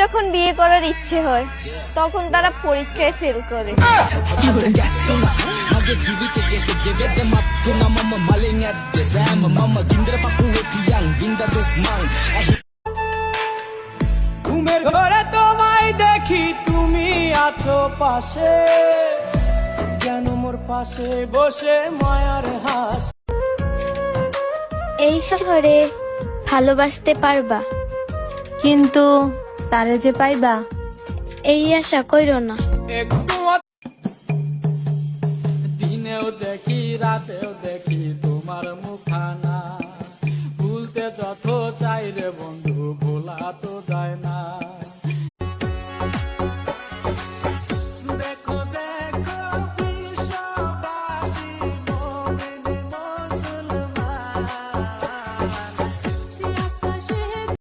যখন বিয়ে করার ইচ্ছে হয় তখন তারা পরীক্ষায় ফেল করে। ঘুমের ঘরে তোমায় দেখি, তুমি আছো পাশে, যেন মোর পাশে বসে মায়ার হাস। এই শহরে ভালোবাসতে পারবা, কিন্তু তারে যে পাইবা এই আশা কইরো না। একটু দিনেও দেখি রাতেও দেখি তোমার মুখানা।